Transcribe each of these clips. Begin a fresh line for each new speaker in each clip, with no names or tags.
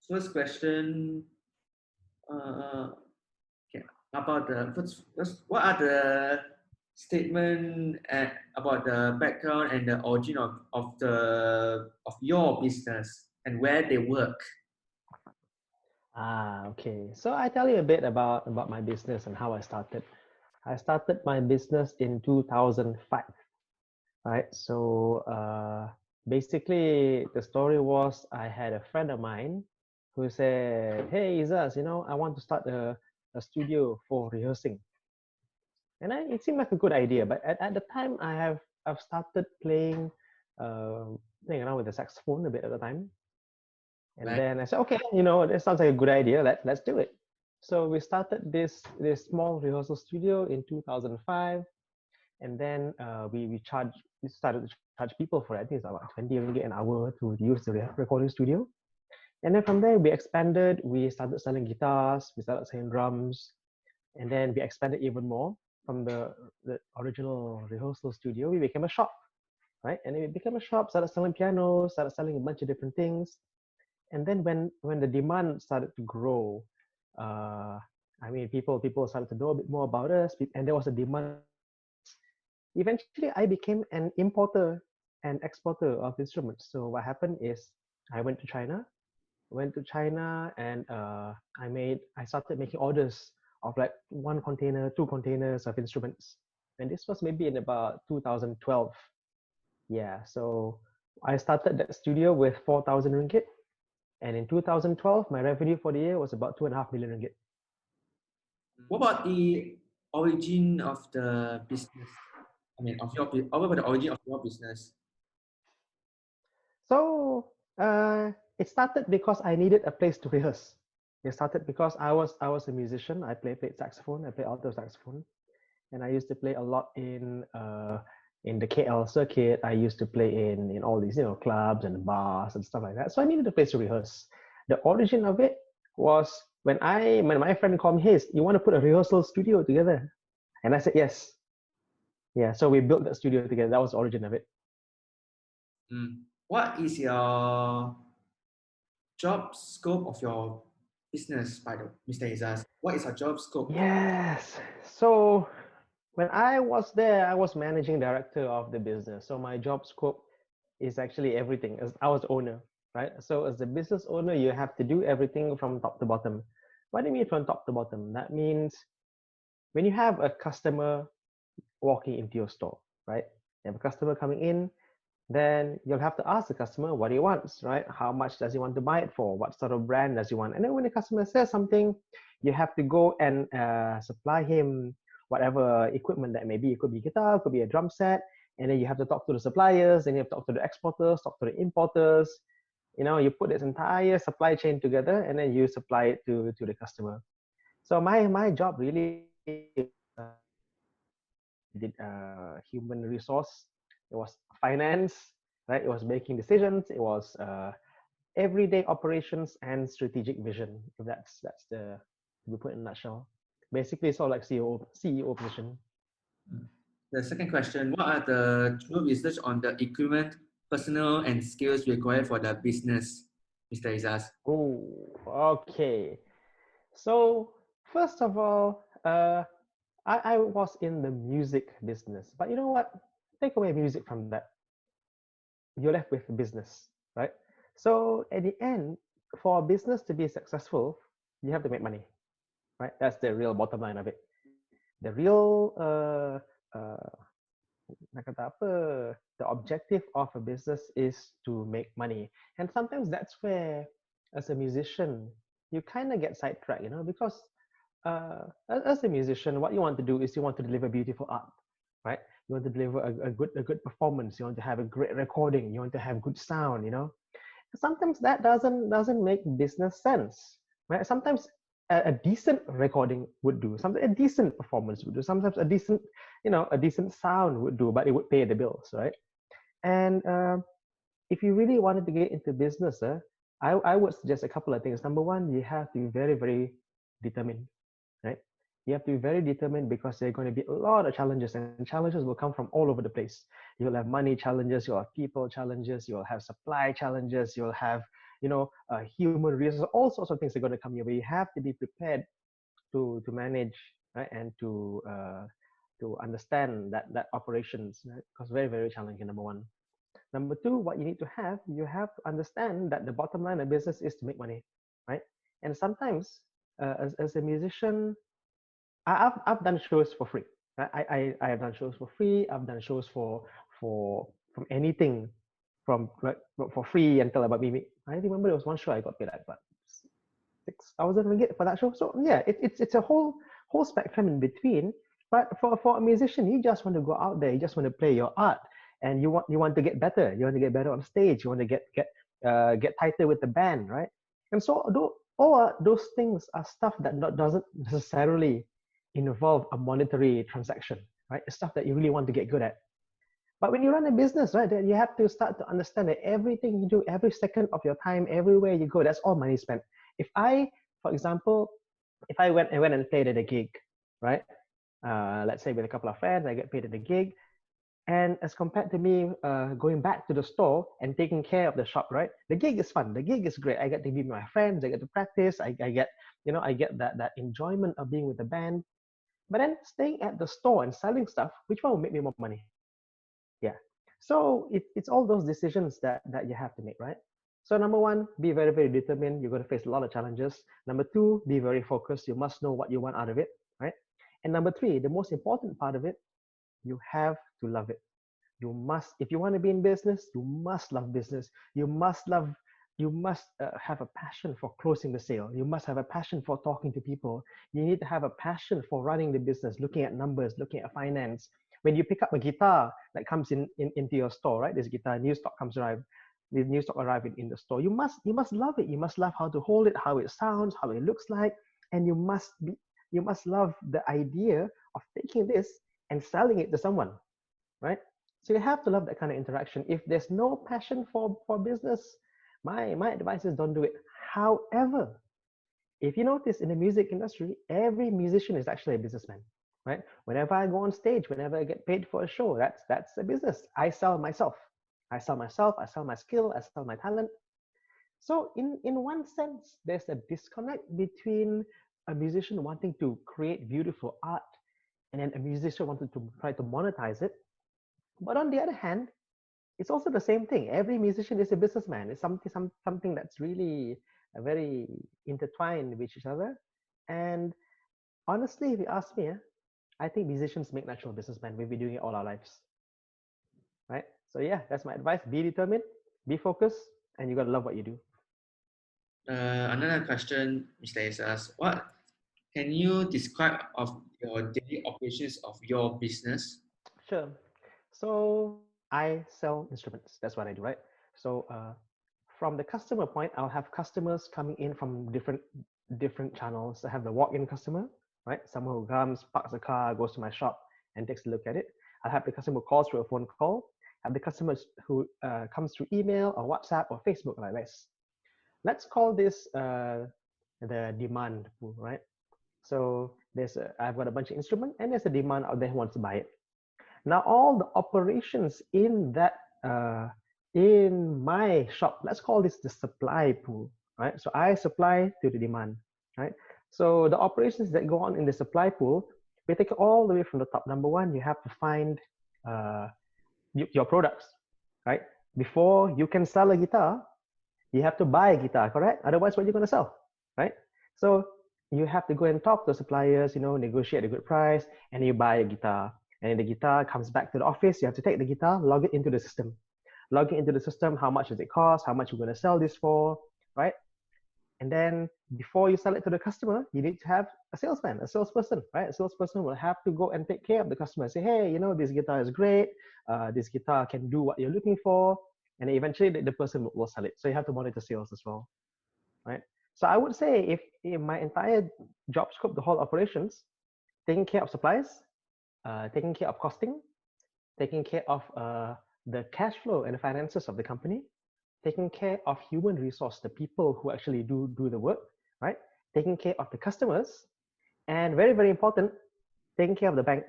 first question, uh, okay, about the what are the statement about the background and the origin of your business and where they work?
Okay. So I tell you a bit about my business and how I started. I started my business in 2005, right? So basically, the story was I had a friend of mine who said, "Hey, Izaz, I want to start a studio for rehearsing." It seemed like a good idea, but at the time, I've started playing around with the saxophone a bit at the time. And
Right.
then I said, okay, that sounds like a good idea. Let's do it. So we started this small rehearsal studio in 2005, and then we started to charge people for it. I think it's about 20 ringgit an hour to use the recording studio. And then from there we expanded. We started selling guitars, we started selling drums, and then we expanded even more from the original rehearsal studio. We became a shop, right? And then we became a shop, started selling pianos, started selling a bunch of different things. And then when the demand started to grow, uh, I mean, people started to know a bit more about us, and there was a demand for instruments. Eventually, I became an importer and exporter of instruments. So what happened is I went to China, and I started making orders of like one container, two containers of instruments, and this was maybe in about 2012. Yeah, so I started that studio with 4,000 ringgit, and in 2012, my revenue for the year was about 2.5 million ringgit.
What about the origin of the business? I mean, what about the origin of your business?
So it started because I needed a place to rehearse. It started because I was a musician. I played saxophone. I played alto saxophone, and I used to play a lot in the KL circuit. I used to play in all these clubs and bars and stuff like that. So I needed a place to rehearse. The origin of it was when my friend called me, "Hey, you want to put a rehearsal studio together?" And I said yes. Yeah, so we built that studio together. That was the origin of it.
What is your job scope of your business, by the Mr. Izaz? What is your job scope?
Yes. So when I was there, I was managing director of the business. So my job scope is actually everything. As I was owner, right? So as a business owner, you have to do everything from top to bottom. What do you mean from top to bottom? That means when you have a customer walking into your store, right? You have a customer coming in, then you'll have to ask the customer what he wants, right? How much does he want to buy it for? What sort of brand does he want? And then when the customer says something, you have to go and supply him whatever equipment that may be. It could be guitar, it could be a drum set, and then you have to talk to the suppliers, then you have to talk to the exporters, talk to the importers. You put this entire supply chain together, and then you supply it to the customer. So my job really did human resource, it was finance, right? It was making decisions, it was everyday operations and strategic vision. If that's the to be put in a nutshell. Basically, it's all like CEO position.
The second question, what are the true research on the equipment, personnel, and skills required for the business, Mr. Izaz?
Oh, okay. So first of all, I was in the music business, but you know what? Take away music from that, you're left with business, right? So at the end, for a business to be successful, you have to make money, right? That's the real bottom line of it. The real nak kata apa, the objective of a business is to make money. And sometimes that's where, as a musician, you kind of get sidetracked, because as a musician, what you want to do is you want to deliver beautiful art, right? You want to deliver a good performance. You want to have a great recording. You want to have good sound. Sometimes that doesn't make business sense, right? Sometimes a decent recording would do. Sometimes a decent performance would do. Sometimes a decent sound would do, but it would pay the bills, right? And if you really wanted to get into business, I would suggest a couple of things. Number one, you have to be very, very determined, right? You have to be very determined because there are going to be a lot of challenges, and challenges will come from all over the place. You'll have money challenges, you'll have people challenges, you'll have supply challenges, you'll have human resources, all sorts of things are going to come your way. You have to be prepared to manage, right, and to understand that operations, right? Because very, very challenging, number one. Number two, what you have to understand that the bottom line of business is to make money, right? And sometimes, as a musician, I've done shows for free. Right? I have done shows for free. I've done shows for from anything from for free until about maybe, I remember there was one show I got paid like about 6,000 ringgit for that show. So yeah, it's a whole spectrum in between. But for a musician, you just want to go out there, you just want to play your art, and you want to get better. You want to get better on stage. You want to get tighter with the band, right? And so all those things are stuff that doesn't necessarily involve a monetary transaction, right? It's stuff that you really want to get good at. But when you run a business, right, then you have to start to understand that everything you do, every second of your time, everywhere you go, that's all money spent. If I, for example, if I went and played at a gig, right? Let's say with a couple of friends, I get paid at a gig, and as compared to me going back to the store and taking care of the shop, right? The gig is fun. The gig is great. I get to be with my friends. I get to practice. I get, I get that enjoyment of being with the band. But then staying at the store and selling stuff, which one will make me more money? Yeah. So it's all those decisions that you have to make, right? So number one, be very, very determined. You're going to face a lot of challenges. Number two, be very focused. You must know what you want out of it, right? And number three, the most important part of it, you have to love it. You must, if you want to be in business, you must love business. You must have a passion for closing the sale. You must have a passion for talking to people. You need to have a passion for running the business, looking at numbers, looking at finance. When you pick up a guitar that comes into your store, right? This guitar, new stock arrive in the store. You must love it. You must love how to hold it, how it sounds, how it looks like, and you must love the idea of taking this and selling it to someone, right? So you have to love that kind of interaction. If there's no passion for business, my advice is don't do it. However, if you notice in the music industry, every musician is actually a businessman, right? Whenever I go on stage, whenever I get paid for a show, that's a business. I sell myself. I sell myself, I sell my skill, I sell my talent. So in one sense, there's a disconnect between a musician wanting to create beautiful art and then a musician wanting to try to monetize it. But on the other hand, it's also the same thing. Every musician is a businessman. It's something that's really very intertwined with each other. And honestly, if you ask me, I think musicians make natural businessmen. We've been doing it all our lives, right? So yeah, that's my advice. Be determined, be focused, and you gotta love what you do.
Another question, Mr. Esas, what can you describe of your daily operations of your business?
Sure. So I sell instruments. That's what I do, right? So from the customer point, I'll have customers coming in from different channels. I have the walk-in customer, right? Someone who comes, parks a car, goes to my shop, and takes a look at it. I'll have the customer who calls through a phone call. I have the customers who comes through email or WhatsApp or Facebook like this. Let's call this the demand pool, right? So I've got a bunch of instruments, and there's a demand out there who wants to buy it. Now all the operations in my shop, let's call this the supply pool, right? So I supply to the demand, right? So the operations that go on in the supply pool, we take it all the way from the top. Number one, you have to find your products, right? Before you can sell a guitar, you have to buy a guitar, correct? Otherwise, what are you going to sell, right? So you have to go and talk to suppliers, negotiate a good price, and you buy a guitar. And the guitar comes back to the office. You have to take the guitar, log it into the system. Log it into the system. How much does it cost? How much you're going to sell this for, right? And then before you sell it to the customer, you need to have a salesman, a salesperson, right? A salesperson will have to go and take care of the customer. Say, hey, this guitar is great. This guitar can do what you're looking for. And eventually the person will sell it. So you have to monitor sales as well, right? So I would say if in my entire job scope, the whole operations, taking care of supplies, taking care of costing, taking care of the cash flow and the finances of the company, taking care of human resource, the people who actually do the work, right? Taking care of the customers, and very, very important, taking care of the bank.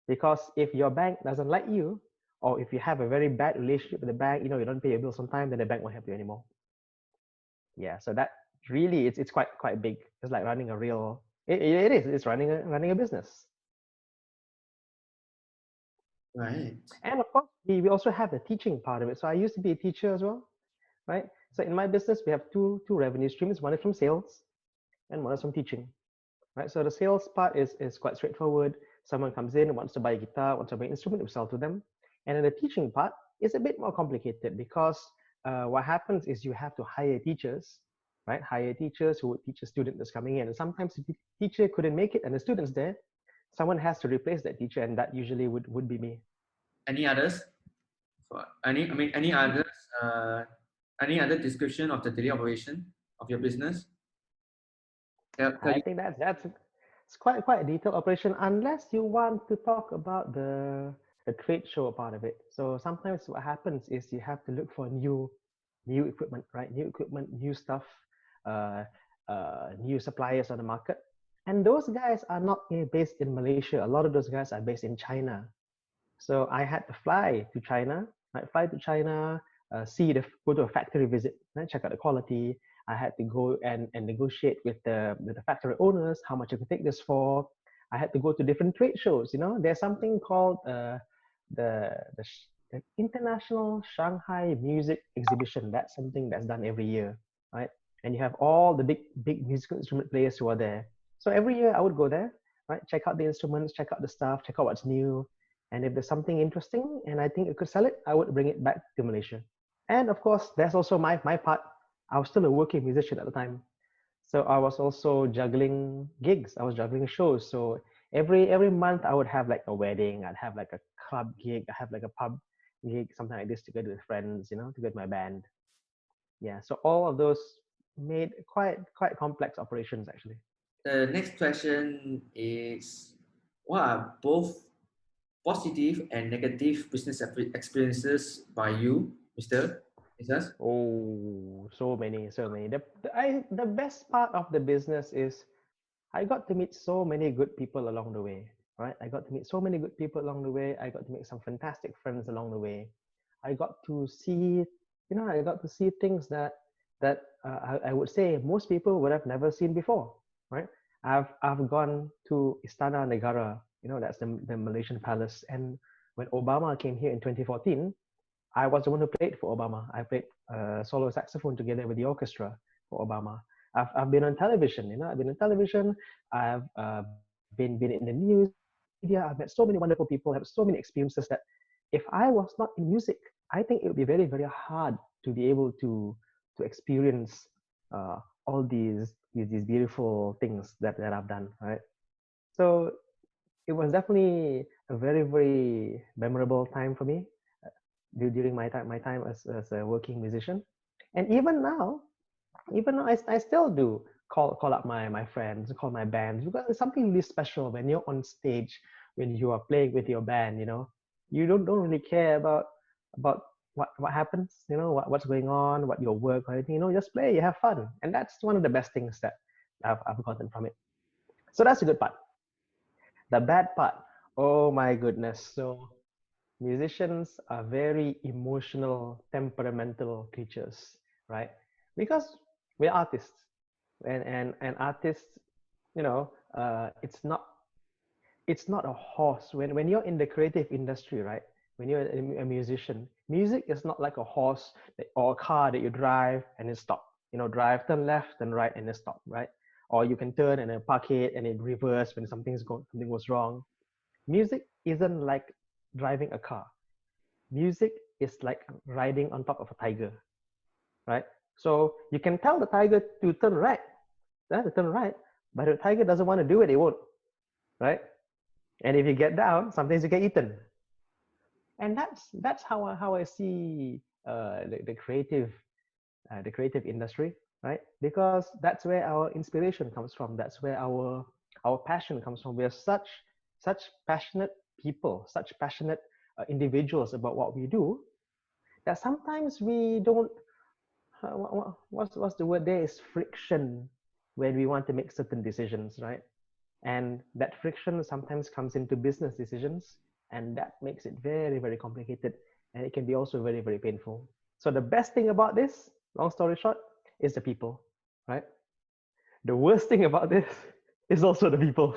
Because if your bank doesn't like you, or if you have a very bad relationship with the bank, you don't pay your bills on time, then the bank won't help you anymore. Yeah, so that really it's quite big. It's like running a real. It is. It's running a business.
Right.
And of course, we also have the teaching part of it. So I used to be a teacher as well, right? So in my business, we have two revenue streams. One is from sales, and one is from teaching, right? So the sales part is quite straightforward. Someone comes in, wants to buy a guitar, wants to buy an instrument, we sell to them. And then the teaching part is a bit more complicated because what happens is you have to hire teachers, right? Hire teachers who would teach a student that's coming in. And sometimes the teacher couldn't make it and the student's there. Someone has to replace that teacher, and that usually would be me.
Any others? For any, I mean, any other description of the daily operation of your business?
I think that's it's quite a detailed operation unless you want to talk about the trade show part of it. So sometimes what happens is you have to look for new equipment, right? New equipment, new stuff, uh, new suppliers on the market. And those guys are not based in Malaysia. A lot of those guys are based in China. So I had to fly to China, right? Fly to China, go to a factory visit, right? Check out the quality. I had to go and negotiate with the factory owners how much I could take this for. I had to go to different trade shows. You know, there's something called the International Shanghai Music Exhibition. That's something that's done every year, right? And you have all the big musical instrument players who are there. So every year I would go there, right? Check out the instruments, check out the stuff, check out what's new, and if there's something interesting and I think I could sell it, I would bring it back to Malaysia. And of course, that's also my part. I was still a working musician at the time. So I was also juggling gigs. I was juggling shows. So every month I would have like a wedding, I'd have like a club gig, I have like a pub gig, something like this together with friends, you know, to get my band. Yeah. So all of those made quite complex operations actually.
The next question is, what are both positive and negative business experiences by you, Mr. Mrs.?
Oh, so many, so many. The best part of the business is I got to meet so many good people along the way, right? I got to meet so many good people along the way. I got to make some fantastic friends along the way. I got to see, I got to see things that I would say most people would have never seen before, right? I've gone to Istana Negara, that's the Malaysian palace, and when Obama came here in 2014, I was the one who played for Obama. I played solo saxophone together with the orchestra for Obama. I've been on television, I've been on television. I've been in the news, been in the media. I've met so many wonderful people, have so many experiences that if I was not in music, I think it would be very, very hard to be able to experience all these beautiful things that I've done, right? So it was definitely a very, very memorable time for me during my time as a working musician. And even now I still do call up my friends, call my bands, because it's something really special when you're on stage, when you are playing with your band. You don't really care about what happens, what's going on, what your work or anything. You just play, you have fun, and that's one of the best things that I've gotten from it. So that's the good part. The bad part, oh my goodness. So musicians are very emotional, temperamental creatures, right? Because we're artists, and artists, it's not a horse. When you're in the creative industry, right? When you're a musician, music is not like a horse or a car that you drive and then stop. Drive, turn left, turn right, and then stop, right? Or you can turn and then park it and then reverse when something goes wrong. Music isn't like driving a car. Music is like riding on top of a tiger, right? So you can tell the tiger to turn right, but the tiger doesn't want to do it, it won't, right? And if you get down, sometimes you get eaten. And that's how I see the creative industry, right? Because that's where our inspiration comes from. That's where our passion comes from. We are such passionate people, such passionate individuals about what we do that sometimes we don't what's the word, there is friction when we want to make certain decisions, right? And that friction sometimes comes into business decisions, and that makes it very, very complicated, and it can be also very, very painful. So the best thing about this, long story short, is the people, right? The worst thing about this is also the people.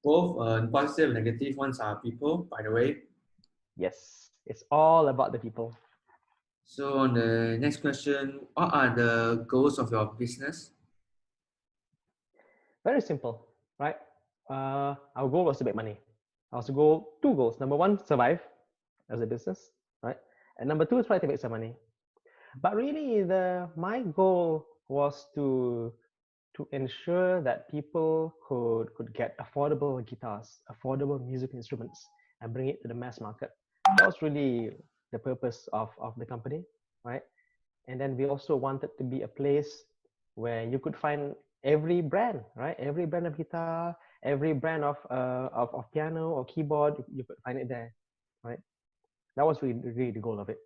Both positive and negative ones are people, by the way.
Yes, it's all about the people.
So on the next question, what are the goals of your business?
Very simple, right? Our goal was to make money. Our goal, two goals. Number one, survive as a business, right? And number two, try to make some money. But really, the my goal was to ensure that people could get affordable guitars, affordable music instruments, and bring it to the mass market. That was really the purpose of the company, right? And then we also wanted to be a place where you could find every brand, right? Every brand of guitar, every brand of piano or keyboard, you could find it there, right? That was really the goal of it,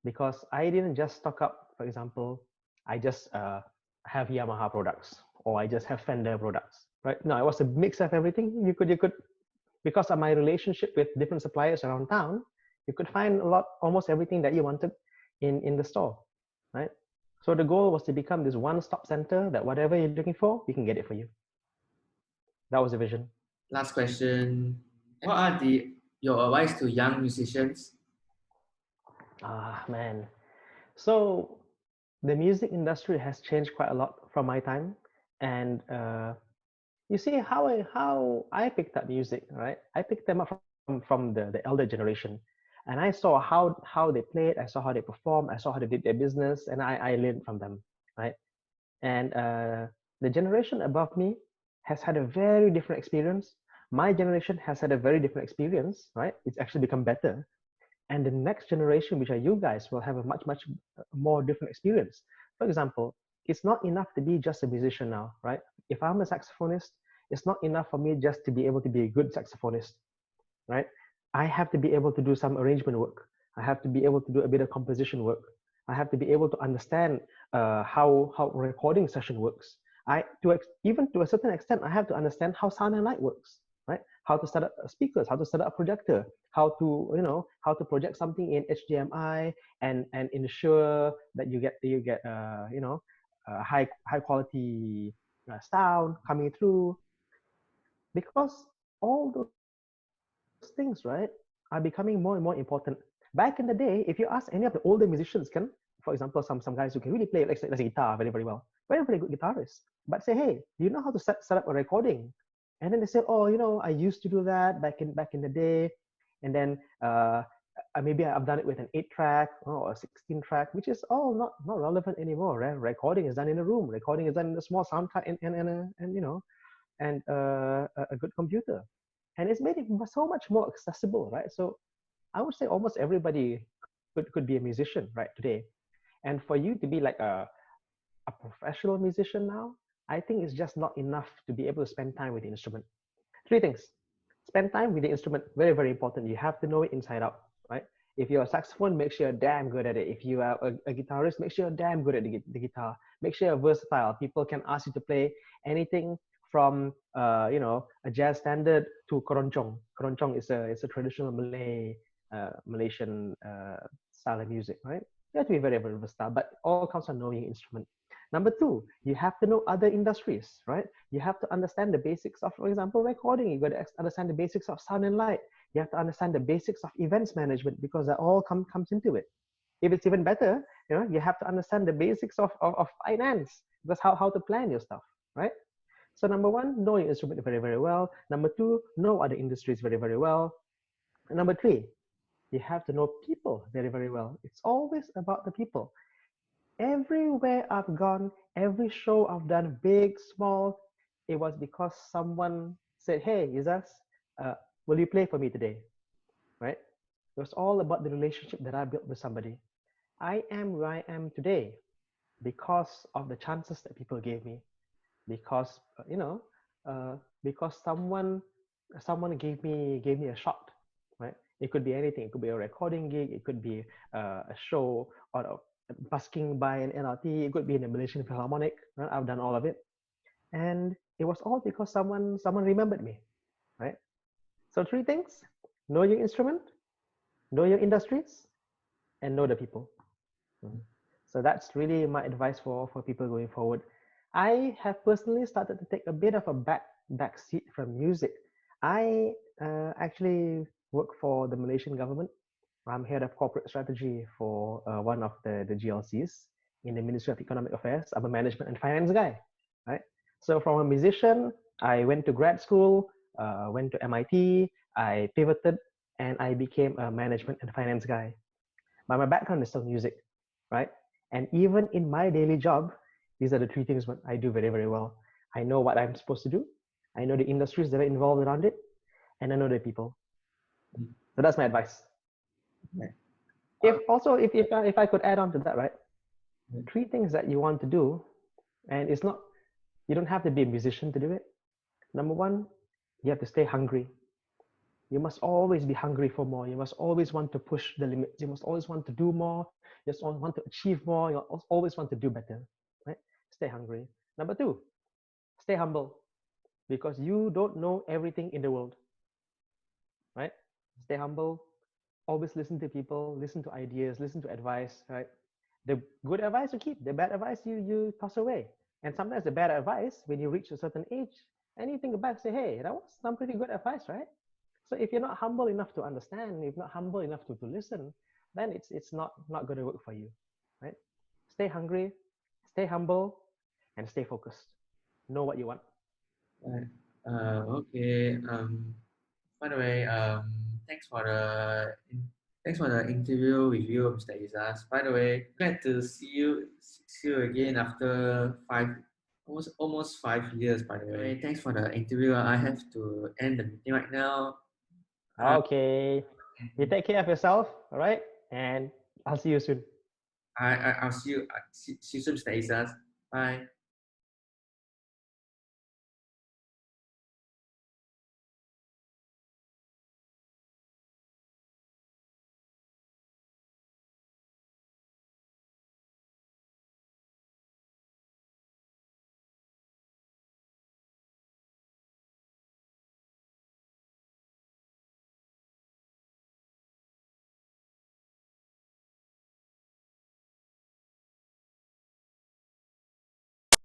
because I didn't just stock up. For example, I just have Yamaha products, or I just have Fender products, right? No, it was a mix of everything. You could because of my relationship with different suppliers around town, you could find almost everything that you wanted in the store, right? So the goal was to become this one-stop center that whatever you're looking for, we can get it for you. That was the vision.
Last question, what are your advice to young musicians?
Ah, man. So the music industry has changed quite a lot from my time, and you see how I picked up music, right? I picked them up from the elder generation, and I saw how they played, I saw how they performed, I saw how they did their business, and I learned from them, right? And the generation above me has had a very different experience. My generation has had a very different experience, right? It's actually become better, and the next generation, which are you guys, will have a much more different experience. For example, it's not enough to be just a musician now, right? If I'm a saxophonist, it's not enough for me just to be able to be a good saxophonist, right? I have to be able to do some arrangement work. I have to be able to do a bit of composition work. I have to be able to understand how recording session works. Even to a certain extent, I have to understand how sound and light works, right? How to set up speakers, how to set up a projector, how to project something in HDMI and ensure that you get high quality sound coming through, because all those things, right, are becoming more and more important. Back in the day, if you ask any of the older musicians, for example, some guys who can really play, let's say guitar very well, very good guitarist, but say, hey, do you know how to set up a recording? And then they say, oh, I used to do that back in the day, and then maybe I've done it with an 8-track or a 16-track, which is all not relevant anymore. Right? Recording is done in a room. Recording is done in a small sound card and a good computer, and it's made it so much more accessible, right? So I would say almost everybody could be a musician right today, and for you to be like a professional musician now, I think it's just not enough to be able to spend time with the instrument. Three things: spend time with the instrument, very very important. You have to know it inside out, right? If you're a saxophone, make sure you're damn good at it. If you are a guitarist, make sure you're damn good at the guitar. Make sure you're versatile. People can ask you to play anything from a jazz standard to keroncong. Keroncong is a traditional Malaysian style of music, right? You have to be very very versatile, but all comes from knowing your instrument. Number two, you have to know other industries, right? You have to understand the basics of, for example, recording. You got to understand the basics of sound and light. You have to understand the basics of events management, because that all comes into it. If it's even better, you have to understand the basics of finance, because how to plan your stuff, right? So number one, know your instrument very, very well. Number two, know other industries very, very well. And number three, you have to know people very, very well. It's always about the people. Everywhere I've gone, every show I've done, big, small, it was because someone said, hey, Izas, uh, will you play for me today? Right? It was all about the relationship that I built with somebody. I am where I am today because of the chances that people gave me, because uh, because someone gave me a shot, right? It could be anything. It could be a recording gig, it could be a show, or busking by an LRT, it could be in a Malaysian Philharmonic, right? I've done all of it, and it was all because someone remembered me, right? So three things: know your instrument, know your industries, and know the people. Mhm. So that's really my advice for people going forward. I have personally started to take a bit of a back seat from music. I actually work for the Malaysian government. I'm head of corporate strategy for one of the GLCs in the Ministry of Economic Affairs. I'm a management and finance guy, right? So from a musician, I went to grad school, went to MIT, I pivoted, and I became a management and finance guy. But my background is still music, right? And even in my daily job, these are the three things what I do very, very well. I know what I'm supposed to do. I know the industries that are involved around it, and I know the people. So that's my advice.
Yeah.
If also, if I could add on to that, right?
Yeah.
Three things that you want to do, and it's not, you don't have to be a musician to do it. Number one, you have to stay hungry. You must always be hungry for more. You must always want to push the limits. You must always want to do more. You just want to achieve more. You always want to do better, right? Stay hungry. Number two, stay humble, because you don't know everything in the world, right? Stay humble. Always listen to people, listen to ideas, listen to advice, right? The good advice you keep, the bad advice you toss away. And sometimes the bad advice, when you reach a certain age, and you think back, say, hey, that was some pretty good advice, right? So if you're not humble enough to understand, if not humble enough to listen, then it's not going to work for you, right? Stay hungry, stay humble, and stay focused. Know what you want.
Right. Okay. By the way, thanks for thanks for the interview with you, Mr. Isas. By the way, glad to see you again after almost 5 years. By the way, thanks for the interview. I have to end the meeting right now. Uh,
Okay. You take care of yourself, all right? And I'll see you soon.
I'll see you soon, Mr. Isas. Bye.